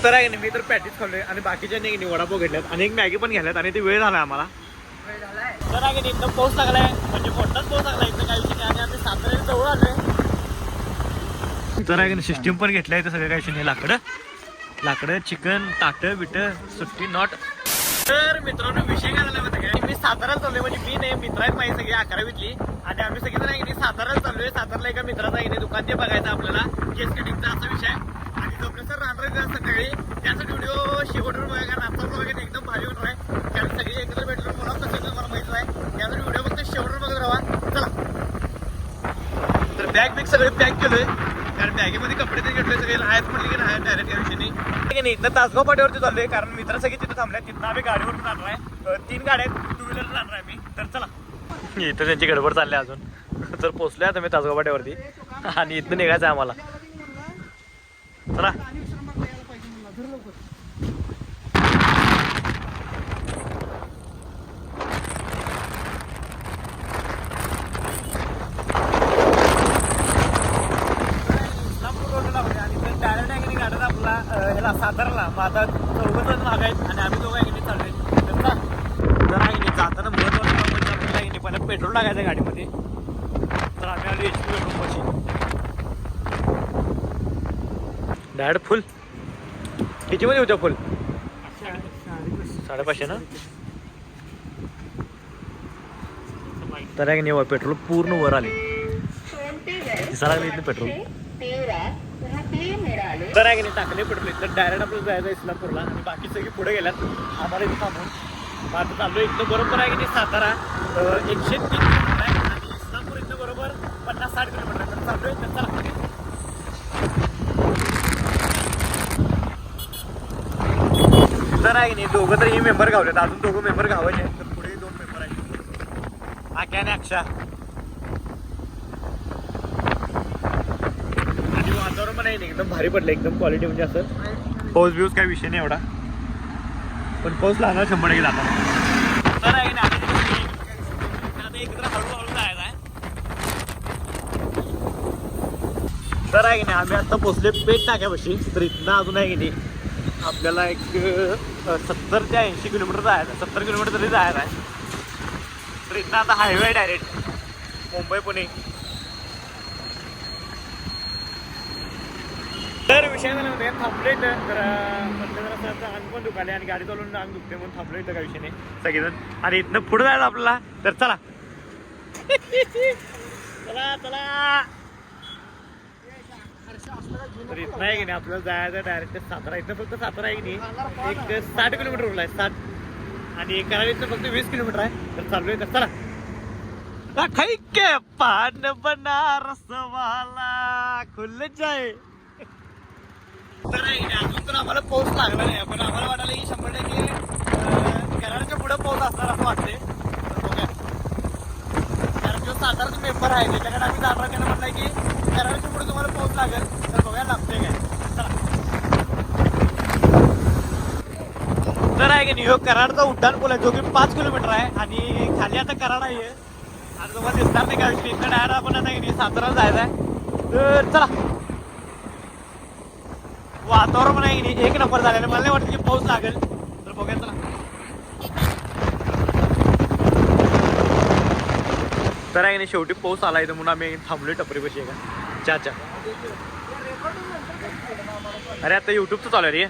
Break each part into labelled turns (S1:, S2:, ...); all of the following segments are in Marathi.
S1: तर आहे मी तर पॅटीस खाल्लोय आणि बाकीच्या वडापाव घेतल्यात आणि एक मॅगी पण घ्यायल्यात आणि ते वेळ झाला आम्हाला. तर आहे एकदम पाऊस लागलाय म्हणजे मोठाच पाऊस लागलाय इथं काही विषय आणि आम्ही साताऱ्याला जवळ आलोय. तर आहे सिस्टीम पण घेतलंय इथं सगळं काही लाकडं चिकन ताटं बिटं सुट्टी नॉट. तर मित्रांनो विषय काय झाला माहिती काय, मी साताऱ्याला चाललोय म्हणजे मी नाही मित्र आहेत माझी सगळी 11वीतली आणि आम्ही सगळेजण आहे साताऱ्याला चाललोय. साताऱ्याला एका मित्राचा आहे दुकान ते बघायचं आपल्याला केस कटिंगचा असा विषय आणि जमलं सर राहणार सकाळी त्याचा व्हिडिओ शेवटवर बघा कारण आजचा बघा एकदम भारी होणार आहे कारण सगळी एकत्र भेटलो मला कसं मला माहिती आहे त्याचा व्हिडिओ फक्त शेवटवर बघत राहा. चला तर बॅग सगळे पॅक केलोय कारण बॅगेमध्ये कपडे ते घेतले सगळे आहेत म्हणले की नाही डायरेक्ट या विषयी नाही. इथं तासगाव पाट्यावरती चाललोय कारण मित्र सगळे तिथे थांबल्या तिथं आम्ही गाडीवरून जाणार आहे 3 गाड्या आहेत 2 व्हीलर जाणार आहे मी. तर चला इथं त्यांची गडबड चालली अजून तर पोहोचलोय आता मी तासगाव पाट्यावरती आणि इथनं निघायचं आहे आम्हाला. चला ह्याला साताराला मग आता चौघजण माग आहेत आणि आम्ही दोघं आहे चाललोय. तर आहे जाताना महत्वाचं म्हणजे पहिला पेट्रोल टाकायचं गाडीमध्ये. तर आम्ही आलो HP पेट्रोल पाशी डायरेक्ट फुल कितीमध्ये होत्या फुल 550 ना. तर आहे की पेट्रोल पूर्ण वर आले दिसायला लागले इथलं पेट्रोल. तर आहे की नाही टाकले पेट्रोल इथं डायरेक्ट आपल्याला जायचं इस्लामपूरला आणि बाकी सगळी पुढे गेल्यात आम्हाला इथं थांबून. मग आता चाललो इथं बरोबर आहे की नाही सातारा 103 किलोमीटर आहे आणि इस्लामपूर इथं बरोबर 50-60 किलोमीटर आहे. तर चाललो इथं चला. तर आहे की नाही दोघं तर ही मेंबर गावलेत अजून 2 मेंबर गावायचे आहेत. तर पुढे 2 मेंबर आहेत आख्या आणि अक्षा. आणि वातावरण पण आहे ना एकदम भारी पडलं एकदम क्वालिटी म्हणजे असं पाऊस बिऊस काही विषय नाही एवढा पण पाऊस लागणार 100% जाता. तर आहे ना आता एकत्र हळूहळू जायचं आहे. तर आहे की नाही आम्ही आता पोचले पेट टाक्यापाशी. तर इथनं अजून आहे की नाही आपल्याला एक 70 ते 80 किलोमीटर जायचं आहे 70 किलोमीटर तरी जायचं आहे. तर इथनं आता हायवे डायरेक्ट मुंबई पुणे. तर विषय झाला होता थांबलो इथं तर म्हटलं जरा अंग पण दुखाले आणि गाडी चालवून अंग दुखते म्हणून थांबलो इथं काही विषय नाही सगळेजण. आणि इथनं पुढे जायचं आपल्याला तर चला चला चला. तर इथं आहे की नाही आपल्याला जायचं डायरेक्ट सातारा. इथनं फक्त सातारा आहे की नाही एक 60 किलोमीटर उरला आहे 60 आणि कराड इथनं फक्त 20 किलोमीटर आहे. तर चाललोय तर चला. खाई के पान बनारस वाला खुल जाए. तर अजून तर आम्हाला पाऊस लागला नाही पण आम्हाला वाटायला की 100% कराडच्या पुढे पाऊस असणार असं वाटते. कारण जो साताराचा मेंबर आहे त्याच्याकडे आम्ही जाणार त्यानं म्हटलंय की कराडच्या पुढे तुम्हाला पाऊस लागेल तर बघायला लागते काय. चला तर आहे की नाही कराडचा उड्डाण पूल आहे जो की 5 किलोमीटर आहे आणि खाली आता कराड आहे आणि तुम्हाला दिसणार नाही काय इथं डायरेक्ट आपण आता की नाही साताराला जायचं आहे. तर चला वातावरण पण आहे की नाही 1 नंबर झालेलं मला नाही वाटतं की पाऊस लागेल तर बघूया चला. तर आहे की नाही शेवटी पाऊस आला इथं म्हणून आम्ही थांबलोय टपरीपाशी का चहा. अरे आता युट्यूबचं चालू आहे रे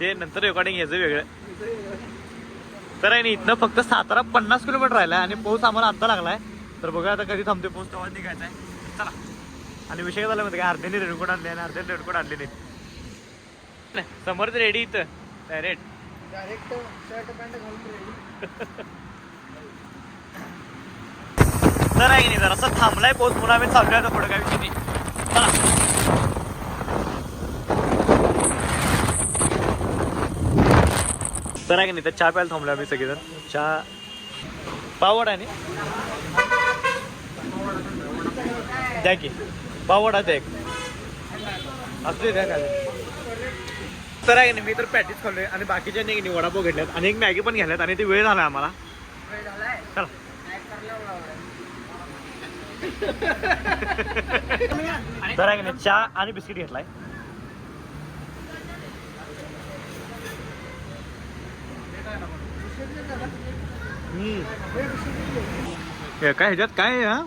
S1: ते नंतर रेकॉर्डिंग घ्यायचं वेगळं. तर आहे नाही इथनं फक्त सातारा 50 किलोमीटर राहिला आणि पाऊस आम्हाला आत्ता लागलाय. तर बघा आता कधी थांबते पाऊस तेव्हा निघायचा आहे. चला आणि विषय झाला माहिती का अर्ध्याने रेनकोट आणले आणि अर्ध्याने रेनकोट आणले नाहीत. समोरच रेडी इथं डायरेक्ट शर्ट पॅन्ट घालून रेडी. तर आहे की नाही जरा असं थांबलाय पाऊस म्हणून आम्ही चाललोय आता पुढे काय विषय नाही. चला तर आहे की नाही तर चहा प्यायला थांबलो आम्ही सगळेजण. चहा पाववडा नाही द्या की पाववडा द्या एक असू द्या काय. तर आहे की नाही मी तर पॅटीस खाल्लोय आणि बाकीच्या नाही वडापाव घेतल्यात आणि एक मॅगी पण घ्यायल्यात आणि ते वेळ झाला आम्हाला. चला तर आहे की नाही चहा आणि बिस्किट घेतलाय. काय ह्याच्यात काय हा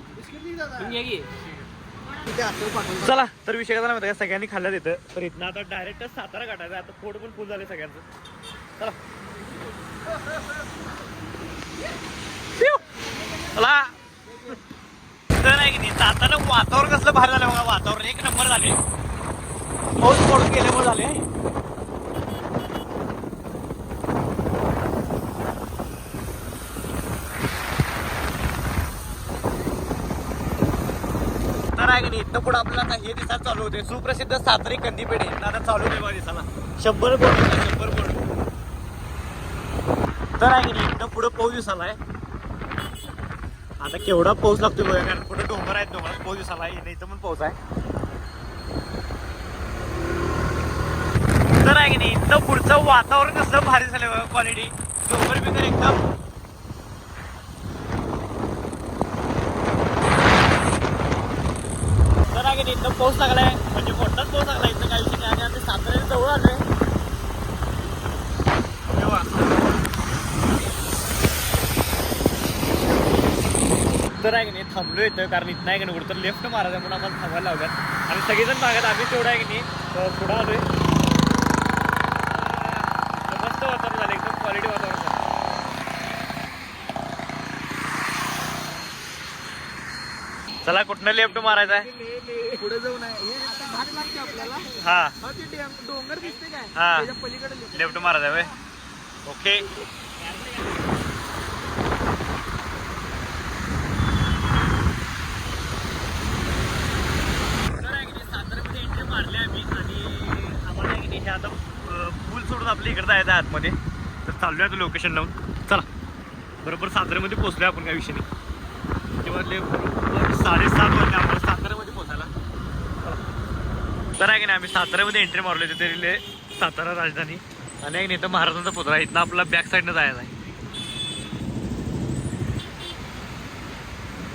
S1: चला तर विषय कसा माहिती का सगळ्यांनी खाल्ल्यात येतं तर इथनं आता डायरेक्ट सातारा काढायचं आता पोट पण फुल झाले सगळ्यांचं चला चला तर आहे की नाही सातारा वातावरण कसलं भारी झालं बघा वातावरण एक नंबर झाले पाऊस पडून गेल्यामुळे झाले तर आहे की नाही इथं पुढे आपल्याला आता हे दिसायला चालू होते सुप्रसिद्ध सातारी कंदी पेढे आता चालू होते बघा दिसायला 100 बोर्ड 100 बोर्ड तर आहे की नाही इथं पुढे पाऊस दिसायला आहे आता केवढा पाऊस लागतोय बघा कारण पुढे डोंगर आहेत डोंगरात पाऊस दिसायला आहे इथं पण पाऊस आहे तर आहे की नाही इथं पुढचं वातावरण कसलं भारी झालं बघा क्वालिटी डोंगर बिंगर एकदम तर आहे की नाही इथं पाऊस लागलाय म्हणजे मोठाच पाऊस लागलाय इथं काही विषय नाही आणि आम्ही साताऱ्याला जवळ आलोय तर आहे की नाही थांबलो येतं कारण इथं आहे की नाही कुठं लेफ्ट मारायचं म्हणून आम्हाला थांबायला लावतात आणि सगळेजण मागत आम्ही तेवढं आहे की नाही पुढं आलोय मस्त वातावरण झालं एकदम क्वालिटी वातावरण झालं चला कुठनं लेफ्ट मारायचं आहे
S2: पुढे जाऊन भाग लागते आपल्याला
S1: हा
S2: डोंगर दिसते काय
S1: हा
S2: त्याच्या पलीकडे
S1: लेफ्ट मारायचं आहे ओके साताऱ्यामध्ये एंट्री मारली आम्ही आणि आम्हाला हे आता पूल सोडून आपल्या इकडे जायचं आहे आतमध्ये तर चाललोय आता लोकेशन लावून चला बरोबर साताऱ्यामध्ये पोहोचलोय आपण काही विषय नाही तेव्हा बरोबर 7:30 वाजले आम्हाला साताऱ्यामध्ये पोहोचायला तर आहे की नाही आम्ही साताऱ्यामध्ये एंट्री मारलो होते तरी सातारा राजधानी आणि एक नाही तर महाराजांचा पुतळा इथनं आपला बॅक साईडनं जायचं आहे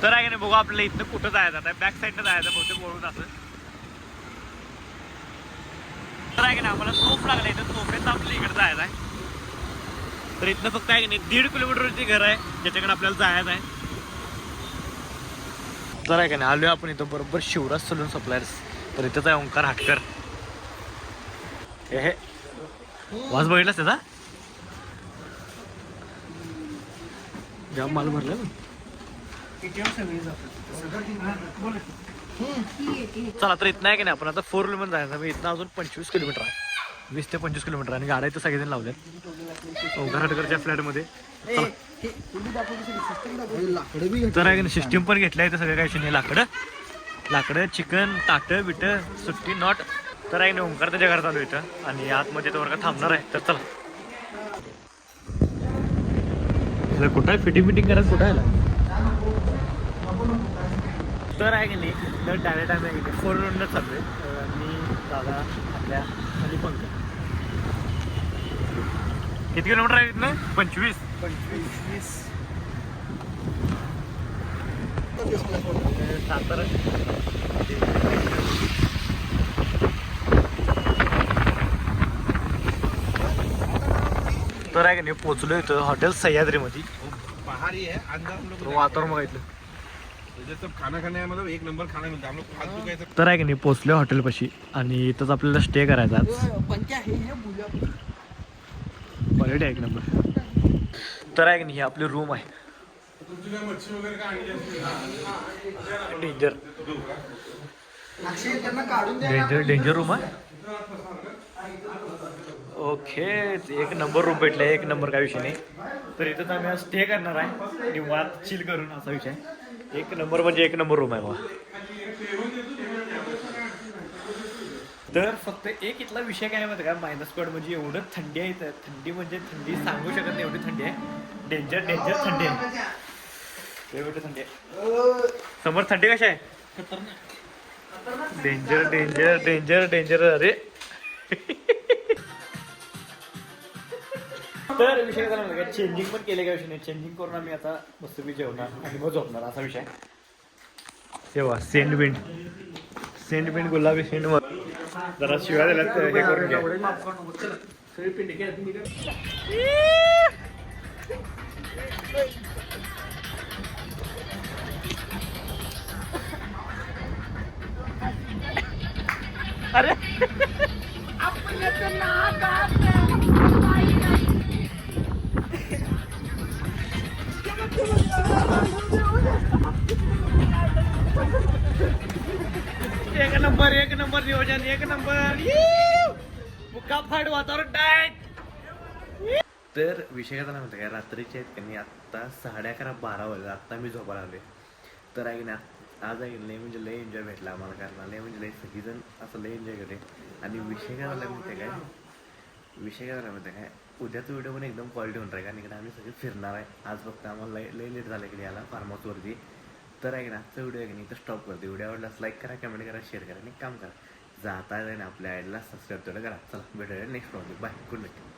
S1: तर आहे की नाही बघू आपल्याला इथनं कुठं जायचं आता बॅक साईडनं जायचं बहुतेक वळून असं तर आहे की नाही आम्हाला तोफ लागला इथं तोफेचं आपल्या इकडे जायचं आहे तर इथनं फक्त आहे की नाही 1.5 किलोमीटरवरती घर आहे ज्याच्याकडे आपल्याला जायचं आहे तर आहे का नाही आलोय आपण इथं बरोबर शिवराज सलून सप्लायर्स तर इथंच आहे ओंकार हाटकर हे वास बघितलास त्याचा जाम माल भरला ना चला तर इथं आहे की नाही आपण आता 4 व्हीलर जायचं इथनं अजून 25 किलोमीटर आहे 20 ते 25 किलोमीटर आणि गाड्या इथं सगळेजण लावल्यात ओंकार हाटकरच्या फ्लॅटमध्ये तर आहे की सिस्टीम पण घेतलं आहे तर सगळं काही नाही लाकडं चिकन ताटं बिटं सुट्टी नॉट तर आहे ना ओंकार त्याच्या घरात आलो इथं आणि आतमध्ये तो वर्ग थांबणार आहे तर चला कुठं आहे फिटिंग करायचं कुठं आहे तर आहे की नाही तर डायरेक्ट आम्ही 4 व्हीलरच चाललोय मी दादा आपल्या आणि पंकज किती किलोमीटर आहे इथनं 25 सातारा तर आहे की नाही पोचलो इथं हॉटेल सह्याद्रीमध्ये वातावरण बघितलं
S3: खाना खाने मतलब एक नंबर खाना मिलता हम लोग फालतू कैसे
S1: तर आहे की नाही पोचलो हॉटेलपाशी आणि इथंच आपल्याला स्टे करायचा आज क्वालिटी एक नंबर तर आहे की नाही ही आपली रूम आहे डेंजर रूम आहे ओके एक नंबर रूम भेटला एक नंबर काय विषय नाही तर इथंच आम्ही आज स्टे करणार आहे निवांत चिल करून असा विषय एक नंबर म्हणजे एक नंबर रूम आहे बघा तर फक्त एक इथला विषय काय माहिती का -1 म्हणजे एवढं थंडी आहे इथं थंडी म्हणजे थंडी सांगू शकत नाही एवढी थंडी आहे डेंजर थंडी आहे एवढी थंडी आहे समोर थंडी कशी आहे डेंजर अरे तर विषय काय झाला चेंजिंग पण केले का विषय नाही चेंजिंग करून आम्ही आता मस्तपैकी जेवणार आणि मग झोपणार असा विषय तेव्हा सेंट बिंड गुलाबी सेंट जरा शिवाय दिल्यात हे करून घ्या अरे एक नंबर नियोजन एक नंबर मुक्का फाड वातावरण डायट. तर विषय काय झाला माहिती काय रात्रीचे आहेत त्यांनी आत्ता 11:30-12 वाजले आत्ता मी झोपायला आले. तर आहे ना आज आहे लय म्हणजे लय एन्जॉय भेटला आम्हाला कारण लय म्हणजे लय सगळीजण असं लय एन्जॉय केले. आणि विषय काय झाला माहिती काय उद्याचा व्हिडिओ पण एकदम क्वालिटी होणार आहे कारण इकडे आम्ही सगळे फिरणार आहे. आज फक्त आम्हाला लय लेट झालं इकडे याला फार्म हाऊसवरती. तर आहे ना आजचा व्हिडिओ आहे की नाही तर स्टॉप करते. व्हिडिओ आवडल्यास लाईक करा कमेंट करा शेअर करा आणि काम करा. जाता आहे ना आपल्या आयडीला सबस्क्राईब तेवढं करा. चला भेटूया next video. Bye good night.